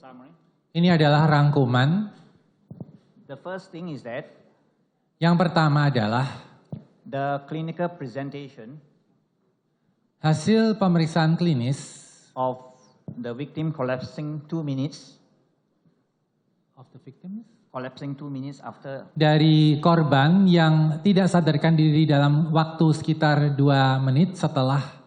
summary. Ini adalah rangkuman. The first thing is that Yang pertama adalah the clinical presentation hasil pemeriksaan klinis of the victim collapsing 2 minutes, of the victims collapsing 2 minutes after dari korban yang tidak sadarkan diri dalam waktu sekitar 2 menit setelah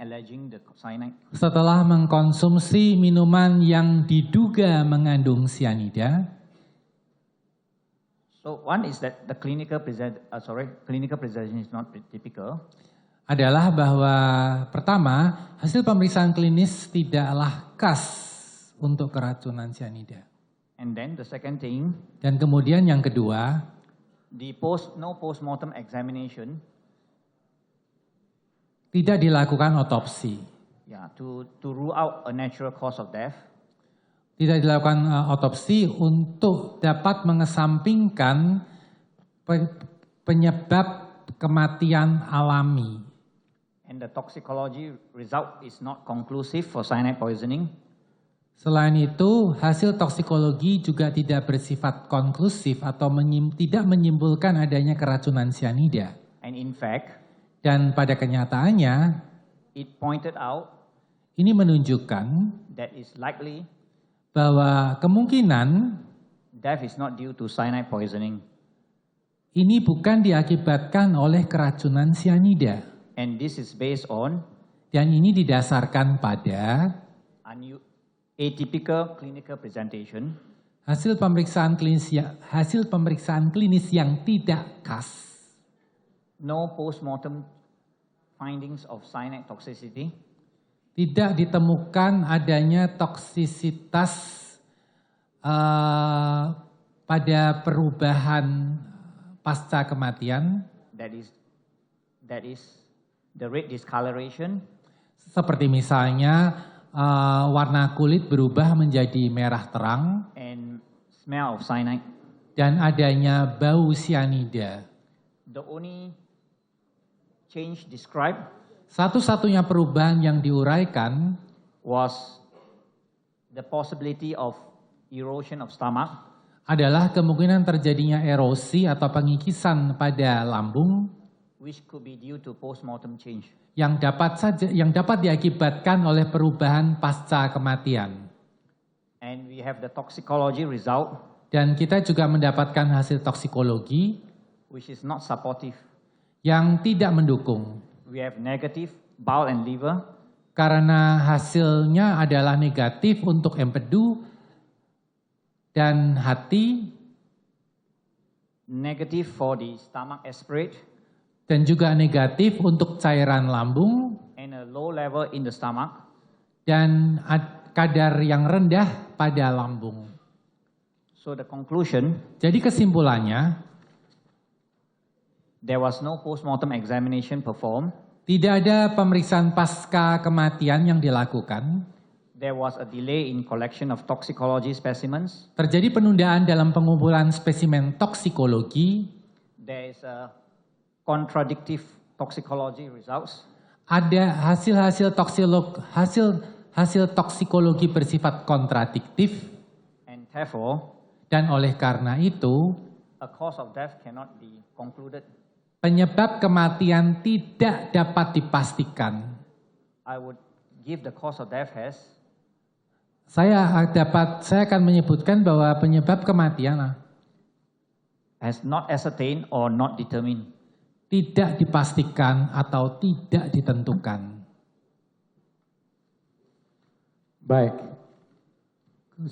alleging the cyanide. Setelah mengkonsumsi minuman yang diduga mengandung sianida. So one is that the clinical presentation is not typical. Adalah bahwa pertama, hasil pemeriksaan klinis tidaklah khas untuk keracunan sianida. And then the second thing, Dan kemudian yang kedua, no postmortem examination. Tidak dilakukan otopsi. Yeah, to rule out a natural cause of death. Tidak dilakukan otopsi untuk dapat mengesampingkan penyebab kematian alami. And the toxicology result is not conclusive for cyanide poisoning. Selain itu, hasil toksikologi juga tidak bersifat konklusif atau tidak menyimpulkan adanya keracunan sianida. And in fact, dan pada kenyataannya, it pointed out ini menunjukkan that is likely bahwa kemungkinan death is not due to cyanide poisoning. Ini bukan diakibatkan oleh keracunan sianida. And this is based on dan ini didasarkan pada atypical clinical presentation, hasil pemeriksaan klinis yang tidak khas. No postmortem findings of cyanide toxicity. Tidak ditemukan adanya toksisitas pada perubahan pasca kematian. That is the red discoloration. Seperti misalnya warna kulit berubah menjadi merah terang. And smell of cyanide. Dan adanya bau sianida. The only change described, satu-satunya perubahan yang diuraikan was the possibility of erosion of stomach. Adalah kemungkinan terjadinya erosi atau pengikisan pada lambung, which could be due to postmortem change. Yang dapat diakibatkan oleh perubahan pasca kematian. And we have the toxicology result. Dan kita juga mendapatkan hasil toksikologi, which is not supportive. Yang tidak mendukung. We have negative bowel and liver. Karena hasilnya adalah negatif untuk empedu dan hati. Negative for the stomach aspirate. Dan juga negatif untuk cairan lambung. And a low level in the stomach. Dan kadar yang rendah pada lambung. So the conclusion. Jadi kesimpulannya, there was no postmortem examination performed. Tidak ada pemeriksaan pasca kematian yang dilakukan. There was a delay in collection of toxicology specimens. Terjadi penundaan dalam pengumpulan spesimen toksikologi. There is a contradictive toxicology results. Ada hasil toksikologi bersifat kontradiktif. And therefore, dan oleh karena itu, a cause of death cannot be concluded. Penyebab kematian tidak dapat dipastikan. I would give the cause of death as. Saya akan menyebutkan bahwa penyebab kematian as not ascertained or not determined. Tidak dipastikan atau tidak ditentukan. Baik.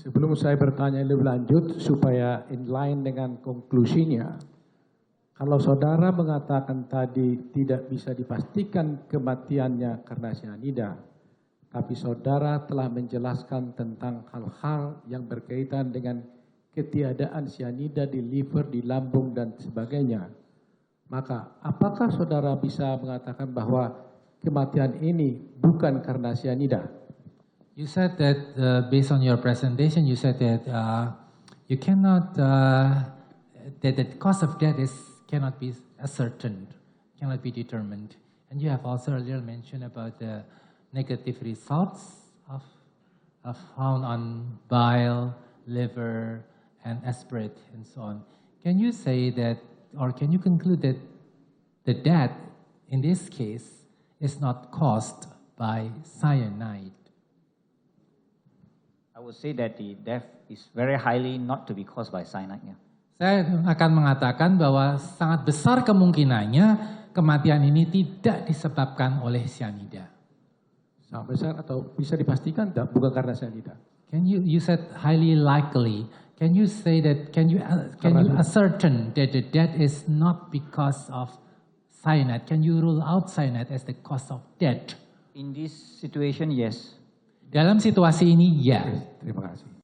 Sebelum saya bertanya lebih lanjut supaya in line dengan konklusinya. Kalau saudara mengatakan tadi tidak bisa dipastikan kematiannya karena sianida, tapi saudara telah menjelaskan tentang hal-hal yang berkaitan dengan ketiadaan sianida di liver, di lambung, dan sebagainya. Maka apakah saudara bisa mengatakan bahwa kematian ini bukan karena sianida? You said that based on your presentation, you said that you cannot, that the cause of death cannot be ascertained, cannot be determined. And you have also earlier mentioned about the negative results of found on bile, liver, and aspirate, and so on. Can you say that, or can you conclude that the death in this case is not caused by cyanide? I would say that the death is very highly not to be caused by cyanide. Yeah. Saya akan mengatakan bahwa sangat besar kemungkinannya kematian ini tidak disebabkan oleh cyanida. Sangat besar atau bisa dipastikan bukan karena cyanida. You said highly likely. Can you say that? Can you ascertain that the death is not because of cyanide? Can you rule out cyanide as the cause of death? In this situation, yes. Dalam situasi ini, ya. Terima kasih.